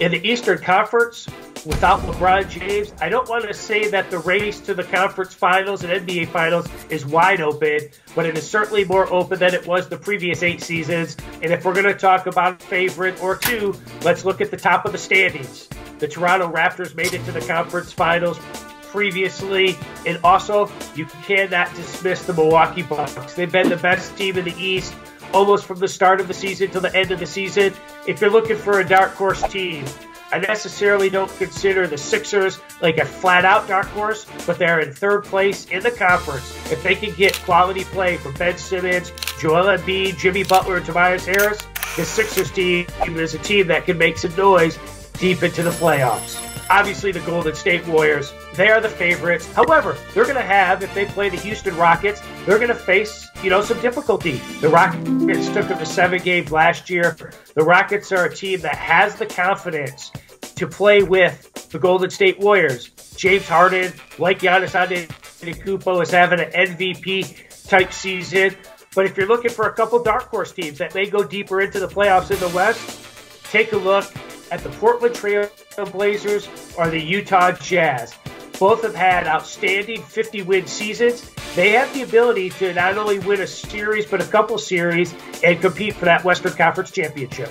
In the Eastern Conference, without LeBron James, I don't want to say that the race to the conference finals and NBA finals is wide open, but it is certainly more open than it was the previous 8 seasons. And if we're going to talk about a favorite or two, let's look at the top of the standings. The Toronto Raptors made it to the conference finals previously, and also you cannot dismiss the Milwaukee Bucks. They've been the best team in the East almost from the start of the season to the end of the season. If you're looking for a dark horse team, I necessarily don't consider the Sixers like a flat-out dark horse, but they're in 3rd place in the conference. If they can get quality play from Ben Simmons, Joel Embiid, Jimmy Butler, and Tobias Harris, the Sixers team is a team that can make some noise deep into the playoffs. Obviously, the Golden State Warriors, they are the favorites. However, they're going to have, if they play the Houston Rockets, they're going to face, some difficulty. The Rockets took them to 7 games last year. The Rockets are a team that has the confidence to play with the Golden State Warriors. James Harden, like Giannis Antetokounmpo, is having an MVP-type season. But if you're looking for a couple dark horse teams that may go deeper into the playoffs in the West, take a look at the Portland Trail Blazers or the Utah Jazz. Both have had outstanding 50-win seasons. They have the ability to not only win a series, but a couple series and compete for that Western Conference championship.